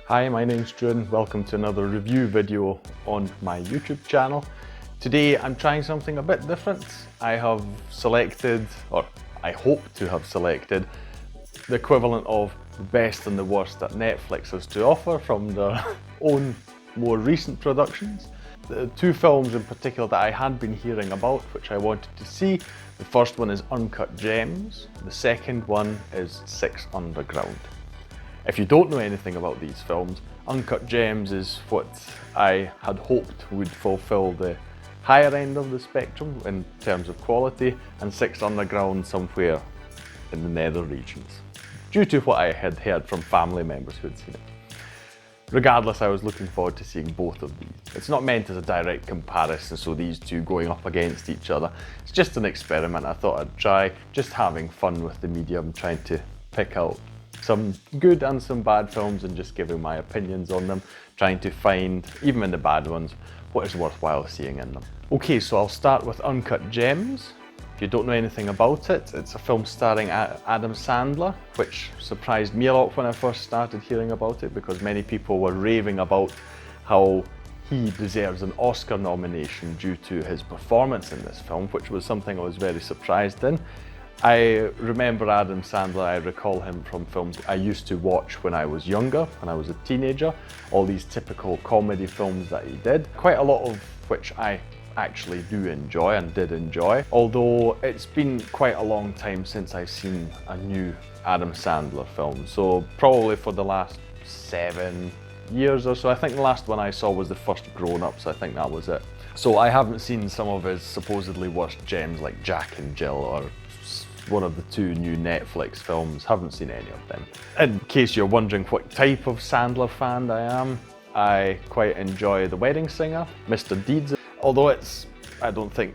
Hi, my name's June. Welcome to another review video on my YouTube channel. Today I'm trying something a bit different. I have selected, or I hope to have selected, the equivalent of the best and the worst that Netflix has to offer from their own more recent productions. The two films in particular that I had been hearing about, which I wanted to see. The first one is Uncut Gems. The second one is Six Underground. If you don't know anything about these films, Uncut Gems is what I had hoped would fulfill the higher end of the spectrum in terms of quality, and Six Underground somewhere in the nether regions, due to what I had heard from family members who had seen it. Regardless, I was looking forward to seeing both of these. It's not meant as a direct comparison, so these two going up against each other. It's just an experiment I thought I'd try, just having fun with the medium, trying to pick out some good and some bad films and just giving my opinions on them, trying to find, even in the bad ones, what is worthwhile seeing in them. Okay, so I'll start with Uncut Gems. If you don't know anything about it, it's a film starring Adam Sandler, which surprised me a lot when I first started hearing about it, because many people were raving about how he deserves an Oscar nomination due to his performance in this film, which was something I was very surprised in. I remember Adam Sandler, I recall him from films I used to watch when I was younger, when I was a teenager, all these typical comedy films that he did, quite a lot of which I actually do enjoy and did enjoy, although it's been quite a long time since I've seen a new Adam Sandler film, so probably for the last 7 years or so. I think the last one I saw was the first Grown Ups, I think that was it. So I haven't seen some of his supposedly worst gems like Jack and Jill or one of the two new Netflix films. Haven't seen any of them. In case you're wondering what type of Sandler fan I am, I quite enjoy The Wedding Singer, Mr. Deeds. Although it's, I don't think,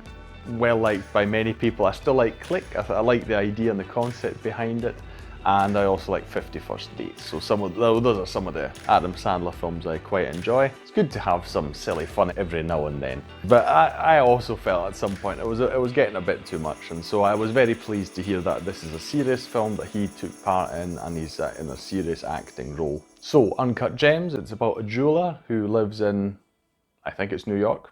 well liked by many people, I still like Click. I like the idea and the concept behind it. And I also like 50 First Dates. So those are some of the Adam Sandler films I quite enjoy. It's good to have some silly fun every now and then. But I also felt at some point it was getting a bit too much, and so I was very pleased to hear that this is a serious film that he took part in, and he's in a serious acting role. So Uncut Gems, it's about a jeweler who lives in, I think it's New York.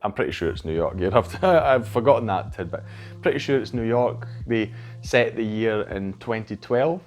I'm pretty sure it's New York. You'd have to, I've forgotten that tidbit. Pretty sure it's New York. They set the year in 2012.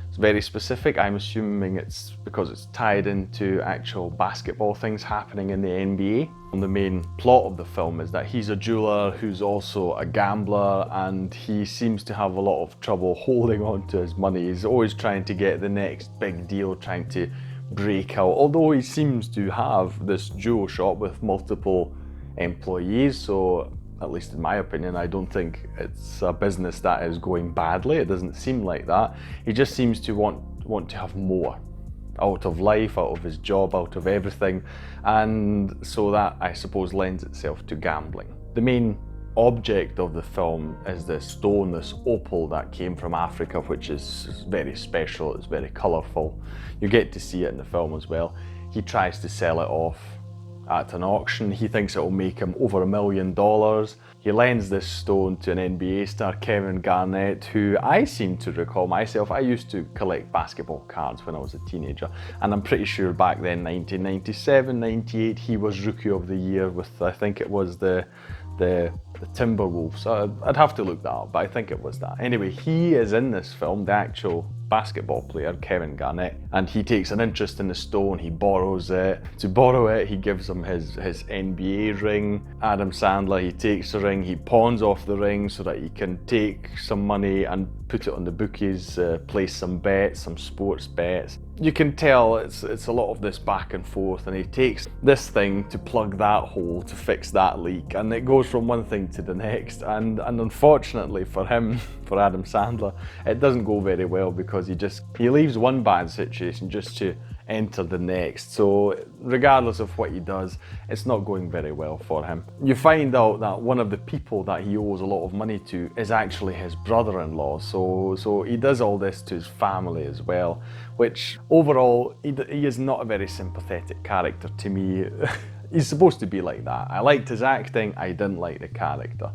It's very specific. I'm assuming it's because it's tied into actual basketball things happening in the NBA. And the main plot of the film is that he's a jeweler who's also a gambler, and he seems to have a lot of trouble holding on to his money. He's always trying to get the next big deal, trying to break out. Although he seems to have this jewel shop with multiple employees, so at least in my opinion, I don't think it's a business that is going badly. It doesn't seem like that. He just seems to want to have more out of life, out of his job, out of everything, and so that, I suppose, lends itself to gambling. The main object of the film is this stone, this opal that came from Africa, which is very special. It's very colourful. You get to see it in the film as well. He tries to sell it off at an auction. He thinks it will make him over $1 million. He lends this stone to an NBA star, Kevin Garnett, who I seem to recall myself. I used to collect basketball cards when I was a teenager, and I'm pretty sure back then, 1997, 98, he was Rookie of the Year with, I think it was the Timberwolves. I'd have to look that up, but I think it was that. Anyway, he is in this film, the actual basketball player, Kevin Garnett, and he takes an interest in the stone. He borrows it. To borrow it, he gives him his NBA ring. Adam Sandler, he takes the ring, he pawns off the ring so that he can take some money and put it on the bookies, place some bets, some sports bets. You can tell it's a lot of this back and forth, and he takes this thing to plug that hole to fix that leak, and it goes from one thing to the next, and unfortunately for him, for Adam Sandler, it doesn't go very well, because he leaves one bad situation just to enter the next. So regardless of what he does, it's not going very well for him. You find out that one of the people that he owes a lot of money to is actually his brother-in-law. So he does all this to his family as well, which overall, he is not a very sympathetic character to me. He's supposed to be like that. I liked his acting, I didn't like the character.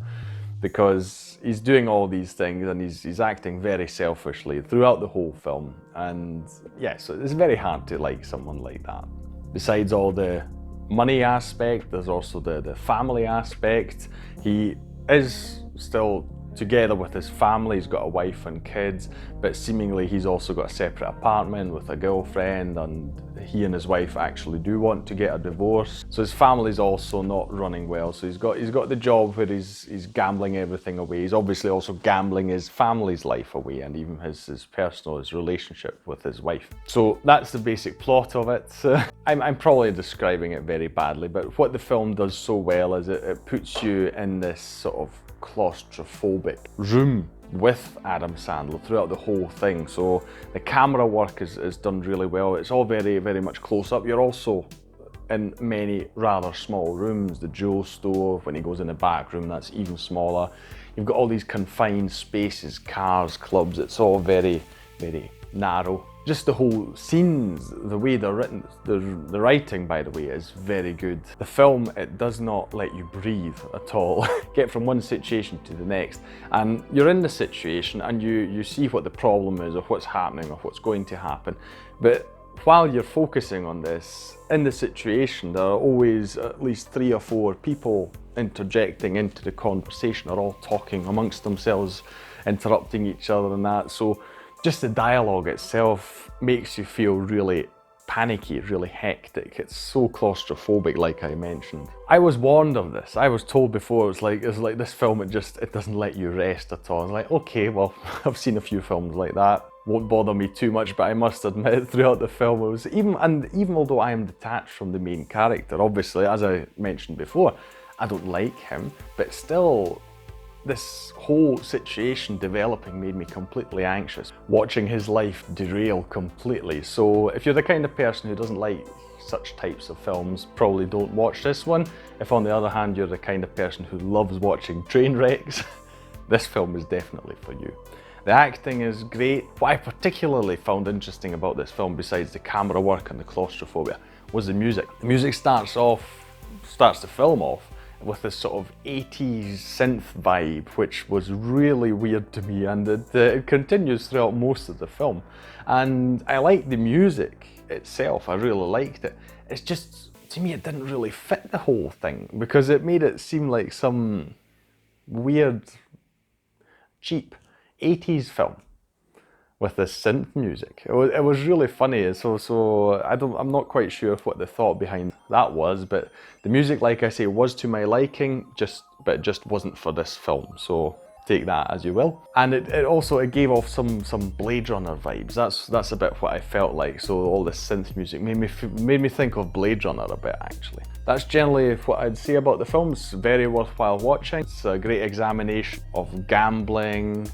because he's doing all these things and he's acting very selfishly throughout the whole film. And yeah, so it's very hard to like someone like that. Besides all the money aspect, there's also the family aspect. He is still together with his family, he's got a wife and kids, but seemingly he's also got a separate apartment with a girlfriend, and he and his wife actually do want to get a divorce. So his family's also not running well. So he's got the job where he's gambling everything away. He's obviously also gambling his family's life away, and even his relationship with his wife. So that's the basic plot of it. I'm probably describing it very badly, but what the film does so well is it puts you in this sort of claustrophobic room with Adam Sandler throughout the whole thing. So the camera work is done really well. It's all very, very much close up. You're also in many rather small rooms. The jewel store, when he goes in the back room, that's even smaller. You've got all these confined spaces, cars, clubs. It's all very, very narrow. Just the whole scenes, the way they're written, the writing, by the way, is very good. The film, it does not let you breathe at all. Get from one situation to the next, and you're in the situation and you see what the problem is, or what's happening, or what's going to happen. But while you're focusing on this, in the situation, there are always at least 3 or 4 people interjecting into the conversation, or all talking amongst themselves, interrupting each other and that. So just the dialogue itself makes you feel really panicky, really hectic. It's so claustrophobic, like I mentioned. I was warned of this. I was told before, it's like this film, it doesn't let you rest at all. I was like, okay, well, I've seen a few films like that. Won't bother me too much, but I must admit, throughout the film, it was even although I am detached from the main character, obviously, as I mentioned before, I don't like him, but still, this whole situation developing made me completely anxious, watching his life derail completely. So if you're the kind of person who doesn't like such types of films, probably don't watch this one. If on the other hand, you're the kind of person who loves watching train wrecks, this film is definitely for you. The acting is great. What I particularly found interesting about this film, besides the camera work and the claustrophobia, was the music. The music starts the film off with this sort of 80s synth vibe, which was really weird to me, and it continues throughout most of the film. And I liked the music itself, I really liked it. It's just, to me, it didn't really fit the whole thing, because it made it seem like some weird, cheap 80s film with this synth music. It was really funny, so I'm not quite sure what the thought behind that was, but the music, like I say, was to my liking, but it just wasn't for this film, so take that as you will. And it gave off some Blade Runner vibes. That's a bit what I felt like. So all this synth music made me think of Blade Runner a bit, actually. That's generally what I'd say about the film. It's very worthwhile watching. It's a great examination of gambling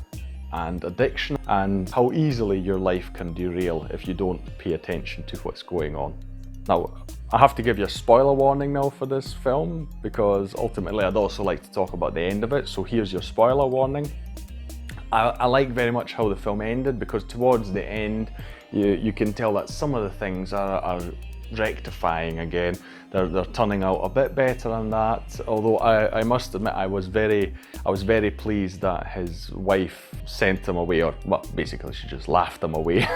and addiction, and how easily your life can derail if you don't pay attention to what's going on. Now, I have to give you a spoiler warning now for this film, because ultimately I'd also like to talk about the end of it, so here's your spoiler warning. I like very much how the film ended, because towards the end, you can tell that some of the things are rectifying again. They're turning out a bit better than that, although I must admit I was very pleased that his wife sent him away, or well, basically she just laughed him away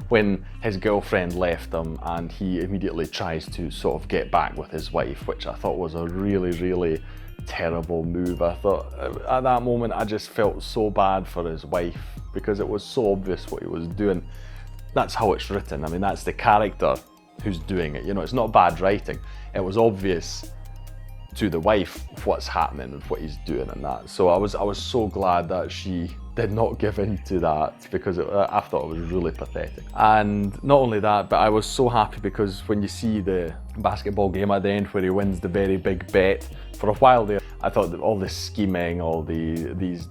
when his girlfriend left him, and he immediately tries to sort of get back with his wife, which I thought was a really, really terrible move. I thought at that moment I just felt so bad for his wife, because it was so obvious what he was doing. That's how it's written. I mean, that's the character who's doing it, you know, it's not bad writing. It was obvious to the wife what's happening and what he's doing and that. So I was so glad that she did not give in to that, because I thought it was really pathetic. And not only that, but I was so happy because when you see the basketball game at the end where he wins the very big bet, for a while there, I thought that all this scheming, all these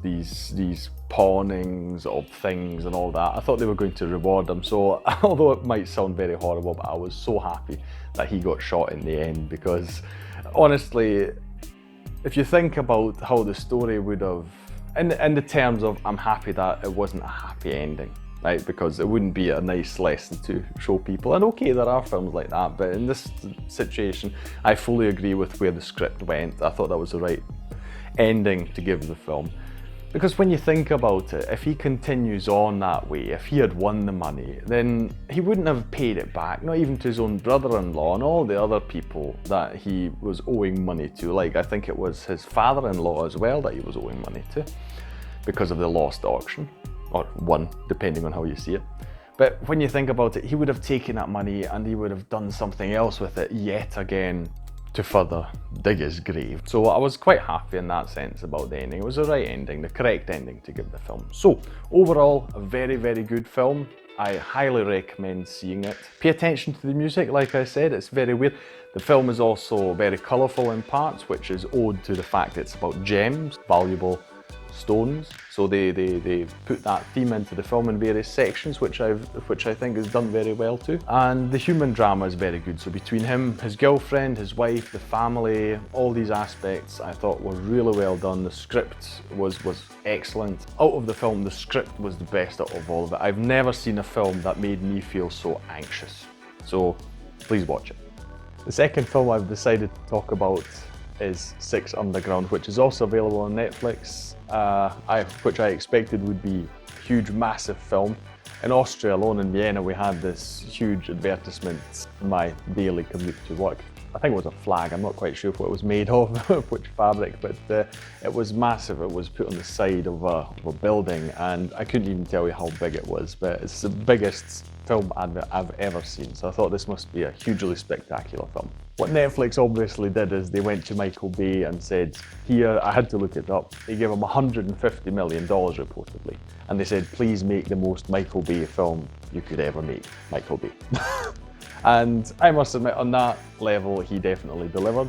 pawnings of things and all that, I thought they were going to reward him. So although it might sound very horrible, but I was so happy that he got shot in the end, because honestly, if you think about how the story would have, in the terms of, I'm happy that it wasn't a happy ending, right? Because it wouldn't be a nice lesson to show people. And okay, there are films like that, but in this situation, I fully agree with where the script went. I thought that was the right ending to give the film. Because when you think about it, if he continues on that way, if he had won the money, then he wouldn't have paid it back, not even to his own brother-in-law and all the other people that he was owing money to. Like, I think it was his father-in-law as well that he was owing money to because of the lost auction, or won, depending on how you see it. But when you think about it, he would have taken that money and he would have done something else with it yet again to further dig his grave. So I was quite happy in that sense about the ending. It was the right ending, the correct ending to give the film. So overall, a very, very good film. I highly recommend seeing it. Pay attention to the music, like I said, it's very weird. The film is also very colourful in parts, which is owed to the fact it's about gems, valuable stones. So they put that theme into the film in various sections, which I think is done very well too. And the human drama is very good. So between him, his girlfriend, his wife, the family, all these aspects I thought were really well done. The script was excellent. Out of the film, the script was the best out of all of it. I've never seen a film that made me feel so anxious. So please watch it. The second film I've decided to talk about is Six Underground, which is also available on Netflix. Which I expected would be a huge, massive film. In Austria alone, in Vienna, we had this huge advertisement in my daily commute to work. I think it was a flag, I'm not quite sure what it was made of, which fabric, but it was massive. It was put on the side of a building, and I couldn't even tell you how big it was, but it's the biggest film advert I've ever seen, so I thought this must be a hugely spectacular film. What Netflix obviously did is they went to Michael Bay and said, here, I had to look it up, they gave him $150 million reportedly, and they said, please make the most Michael Bay film you could ever make, Michael Bay. And I must admit, on that level, he definitely delivered.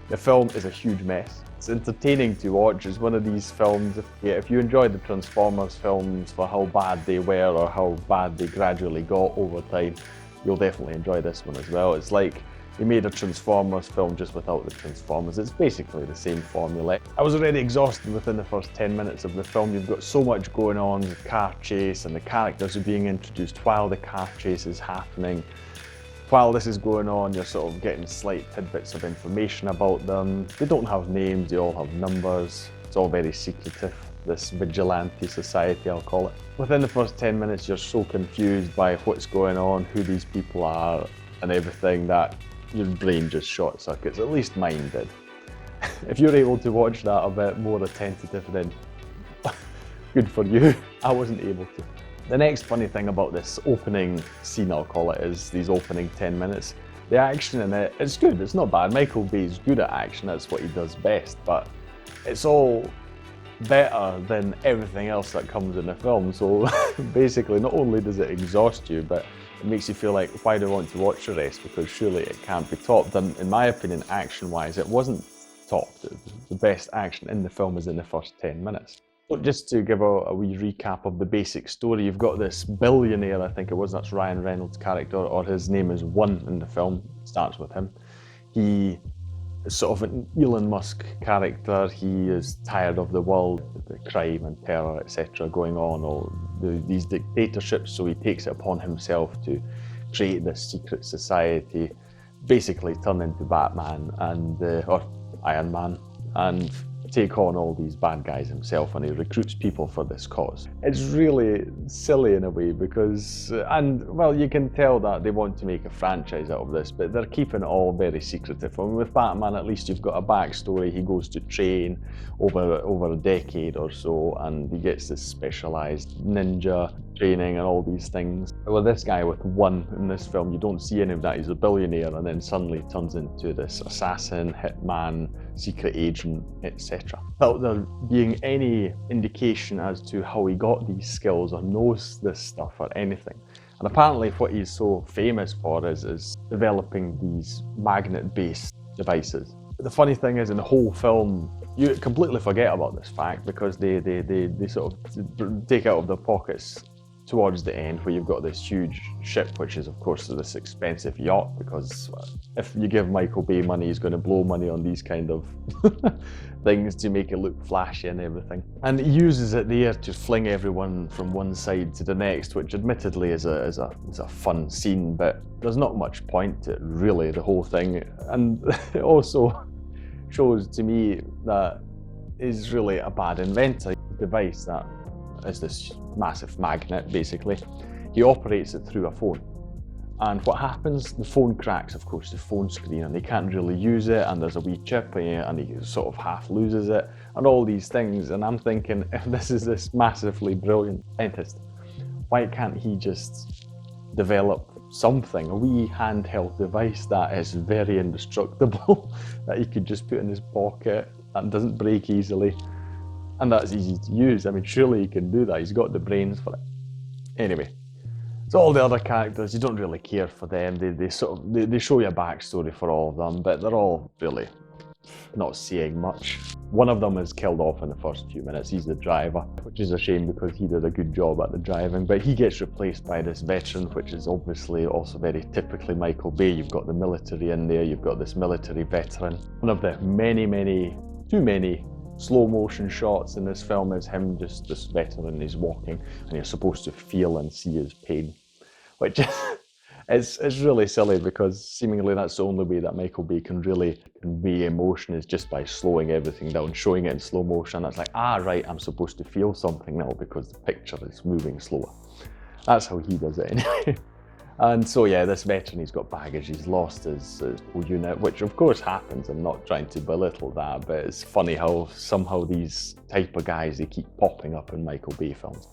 The film is a huge mess. It's entertaining to watch. It's one of these films, if you enjoy the Transformers films for how bad they were or how bad they gradually got over time, you'll definitely enjoy this one as well. It's like he made a Transformers film just without the Transformers. It's basically the same formula. I was already exhausted within the first 10 minutes of the film. You've got so much going on, the car chase, and the characters are being introduced while the car chase is happening. While this is going on, you're sort of getting slight tidbits of information about them. They don't have names, they all have numbers. It's all very secretive, this vigilante society, I'll call it. Within the first 10 minutes, you're so confused by what's going on, who these people are, and everything that your brain just short circuits, at least mine did. If you're able to watch that a bit more attentive, then good for you. I wasn't able to. The next funny thing about this opening scene, I'll call it, is these opening 10 minutes. The action in it, it's good, it's not bad. Michael Bay's good at action, that's what he does best, but it's all better than everything else that comes in the film. So basically, not only does it exhaust you, but it makes you feel like, why do I want to watch the rest? Because surely it can't be topped. And in my opinion, action-wise, it wasn't topped. The best action in the film is in the first 10 minutes. So just to give a wee recap of the basic story, you've got this billionaire, I think it was, that's Ryan Reynolds' character, or his name is One in the film, it starts with him. He is sort of an Elon Musk character. He is tired of the world, the crime and terror, etc. going on, all these dictatorships, so he takes it upon himself to create this secret society, basically turn into Batman and or Iron Man, and take on all these bad guys himself, and he recruits people for this cause. It's really silly in a way because, and well, you can tell that they want to make a franchise out of this, but they're keeping it all very secretive. I mean, with Batman, at least you've got a backstory. He goes to train over a decade or so, and he gets this specialized ninja training and all these things. Well, this guy with One in this film, you don't see any of that. He's a billionaire and then suddenly turns into this assassin, hitman, secret agent, etc. Without there being any indication as to how he got these skills or knows this stuff or anything. And apparently what he's so famous for is developing these magnet-based devices. The funny thing is, in the whole film, you completely forget about this fact because they sort of take out of their pockets towards the end, where you've got this huge ship, which is of course this expensive yacht, because if you give Michael Bay money, he's going to blow money on these kind of things to make it look flashy and everything. And he uses it there to fling everyone from one side to the next, which admittedly is a fun scene, but there's not much point to it really, the whole thing. And it also shows to me that is really a bad inventor. The device that is this massive magnet, basically. He operates it through a phone. And what happens? The phone cracks, of course, the phone screen, and he can't really use it, and there's a wee chip, and he sort of half loses it, and all these things. And I'm thinking, if this is this massively brilliant scientist, why can't he just develop something, a wee handheld device that is very indestructible, that he could just put in his pocket, that doesn't break easily, and that's easy to use? I mean, surely he can do that. He's got the brains for it. Anyway. So all the other characters, you don't really care for them. They show you a backstory for all of them, but they're all really not saying much. One of them is killed off in the first few minutes. He's the driver, which is a shame because he did a good job at the driving, but he gets replaced by this veteran, which is obviously also very typically Michael Bay. You've got the military in there, you've got this military veteran. One of the too many slow motion shots in this film is him, just this veteran, he's walking and you're supposed to feel and see his pain, which is really silly because seemingly that's the only way that Michael Bay can really convey emotion, is just by slowing everything down, showing it in slow motion. It's like, right, I'm supposed to feel something now because the picture is moving slower. That's how he does it anyway. And so yeah, this veteran, he's got baggage, he's lost his whole unit, which of course happens. I'm not trying to belittle that, but it's funny how somehow these type of guys, they keep popping up in Michael Bay films.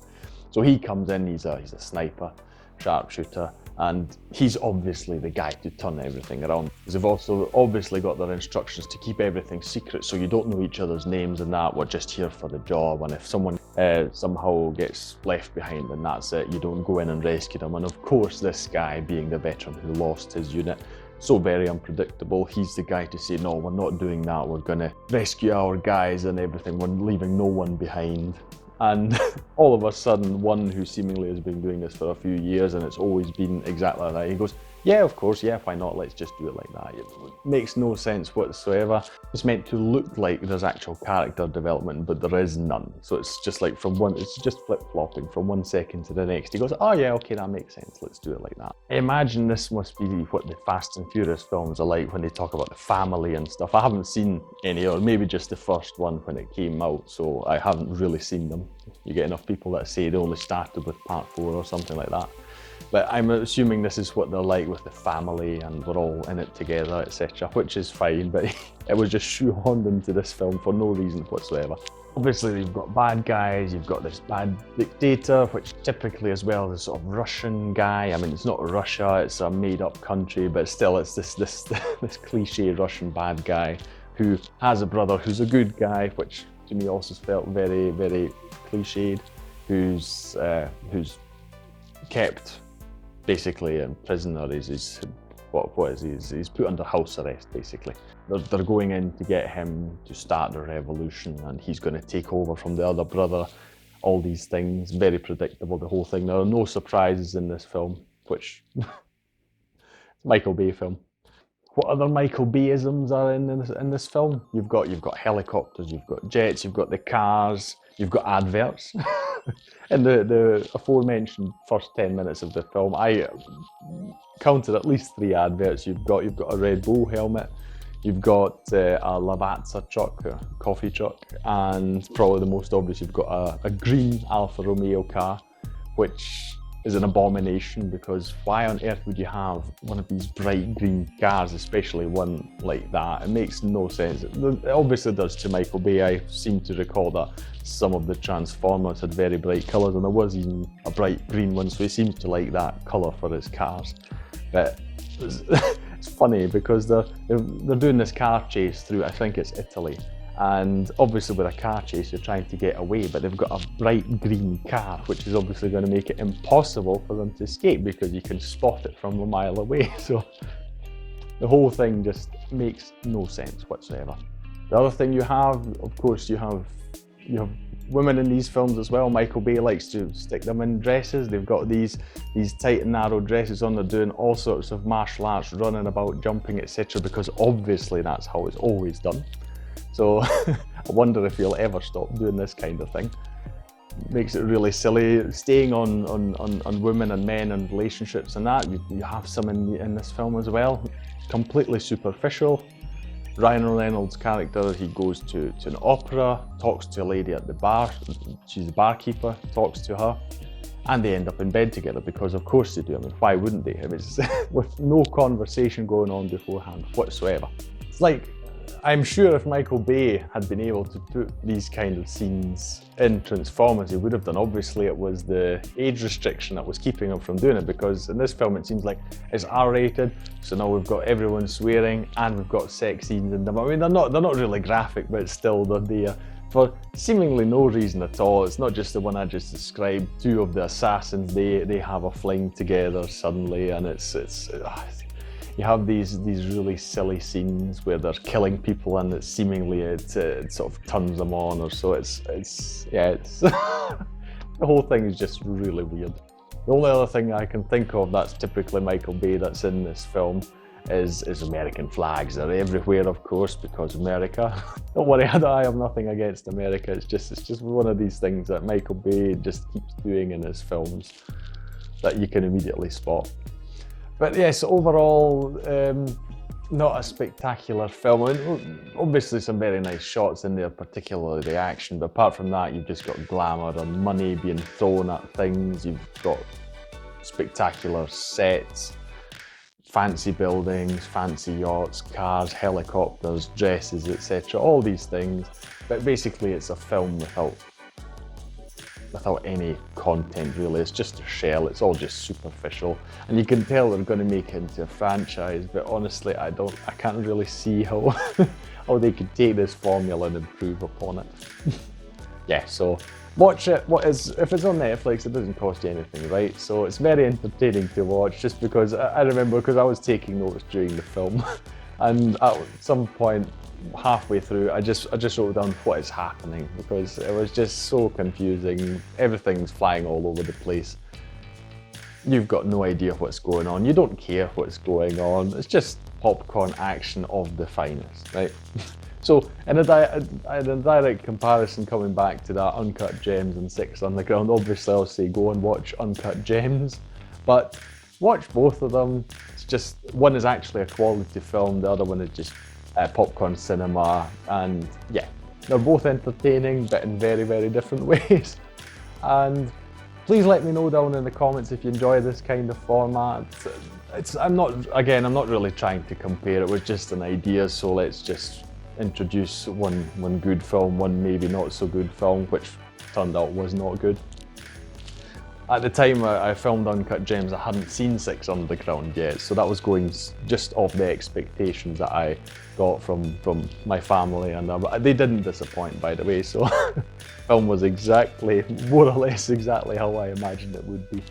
So he comes in, he's a sniper, sharpshooter, and he's obviously the guy to turn everything around. They've also obviously got their instructions to keep everything secret, so you don't know each other's names and that. We're just here for the job, and if someone somehow gets left behind, then that's it. You don't go in and rescue them. And of course, this guy, being the veteran who lost his unit, so very unpredictable, he's the guy to say, no, we're not doing that. We're gonna rescue our guys and everything. We're leaving no one behind. And all of a sudden, one who seemingly has been doing this for a few years and it's always been exactly like that, he goes, yeah, of course, yeah, why not? Let's just do it like that. It makes no sense whatsoever. It's meant to look like there's actual character development, but there is none. So it's just like it's just flip-flopping from one second to the next. He goes, oh yeah, okay, that makes sense. Let's do it like that. I imagine this must be what the Fast and Furious films are like when they talk about the family and stuff. I haven't seen any, or maybe just the first one when it came out, so I haven't really seen them. You get enough people that say they only started with part 4 or something like that. But I'm assuming this is what they're like with the family and we're all in it together, etc., which is fine, but it was just shoehorned into this film for no reason whatsoever. Obviously, you've got bad guys, you've got this bad dictator, which typically as well is a sort of Russian guy. I mean, it's not Russia, it's a made-up country, but still it's this cliche Russian bad guy who has a brother who's a good guy, which to me also felt very, very cliched, who's kept basically in prison, or he's put under house arrest basically. They're going in to get him to start the revolution, and he's going to take over from the other brother. All these things, very predictable, the whole thing. There are no surprises in this film, which it's a Michael Bay film. What other Michael Bay-isms are in this film? You've got helicopters, you've got jets, you've got the cars, you've got adverts. In the aforementioned first 10 minutes of the film, I counted at least 3 adverts. You've got a Red Bull helmet, you've got a Lavazza truck, a coffee truck, and probably the most obvious, you've got a green Alfa Romeo car, which is an abomination, because why on earth would you have one of these bright green cars, especially one like that? It makes no sense. It obviously does to Michael Bay. I seem to recall that some of the Transformers had very bright colours, and there was even a bright green one, so he seems to like that colour for his cars. But it's funny because they're doing this car chase through, I think it's Italy, and obviously with a car chase you're trying to get away, but they've got a bright green car, which is obviously going to make it impossible for them to escape because you can spot it from a mile away. So the whole thing just makes no sense whatsoever. The other thing you have, of course, you have women in these films as well. Michael Bay likes to stick them in dresses. They've got these tight and narrow dresses on. They're doing all sorts of martial arts, running about, jumping, etc., because obviously that's how it's always done. So I wonder if you'll ever stop doing this kind of thing. Makes it really silly. Staying on women and men and relationships and that, you have some in this film as well. Completely superficial. Ryan Reynolds' character, he goes to an opera, talks to a lady at the bar, she's the barkeeper, talks to her, and they end up in bed together because of course they do. I mean, why wouldn't they? I mean, it's with no conversation going on beforehand whatsoever. It's like, I'm sure if Michael Bay had been able to put these kind of scenes in Transformers, he would have done. Obviously, it was the age restriction that was keeping him from doing it, because in this film it seems like it's R-rated, so now we've got everyone swearing and we've got sex scenes in them. I mean, they're not really graphic, but still they're there for seemingly no reason at all. It's not just the one I just described. Two of the assassins, they have a fling together suddenly, and it's you have these really silly scenes where they're killing people, and it seemingly it sort of turns them on, or so. It's the whole thing is just really weird. The only other thing I can think of that's typically Michael Bay that's in this film is American flags. They're everywhere, of course, because America. Don't worry, I have nothing against America. It's just one of these things that Michael Bay just keeps doing in his films that you can immediately spot. But yes, overall, not a spectacular film. I mean, obviously some very nice shots in there, particularly the action, but apart from that, you've just got glamour and money being thrown at things. You've got spectacular sets, fancy buildings, fancy yachts, cars, helicopters, dresses, etc. All these things. But basically it's a film without any content really. It's just a shell, it's all just superficial. And you can tell they're going to make it into a franchise, but honestly I can't really see how they could take this formula and improve upon it. Yeah, so watch it. If it's on Netflix, it doesn't cost you anything, right? So it's very entertaining to watch, just because I remember, because I was taking notes during the film and at some point halfway through I just wrote down what is happening, because it was just so confusing. Everything's flying all over the place. You've got no idea what's going on. You don't care what's going on. It's just popcorn action of the finest, right? So in a direct comparison, coming back to that Uncut Gems and Six Underground, obviously I'll say go and watch Uncut Gems, but watch both of them. It's just, one is actually a quality film, the other one is just popcorn cinema, and yeah, they're both entertaining but in very, very different ways. And please let me know down in the comments if you enjoy this kind of format. I'm not really trying to compare, it was just an idea, so let's just introduce one good film, one maybe not so good film, which turned out was not good. At the time I filmed Uncut Gems, I hadn't seen Six Underground yet, so that was going just off the expectations that I got from my family, and they didn't disappoint, by the way, so film was more or less exactly how I imagined it would be.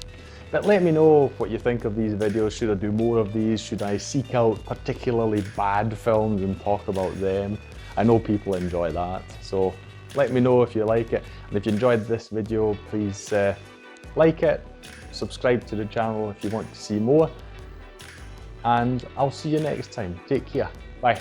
But let me know what you think of these videos. Should I do more of these? Should I seek out particularly bad films and talk about them? I know people enjoy that, so let me know if you like it. And if you enjoyed this video, please like it, subscribe to the channel if you want to see more, and I'll see you next time. Take care. Bye.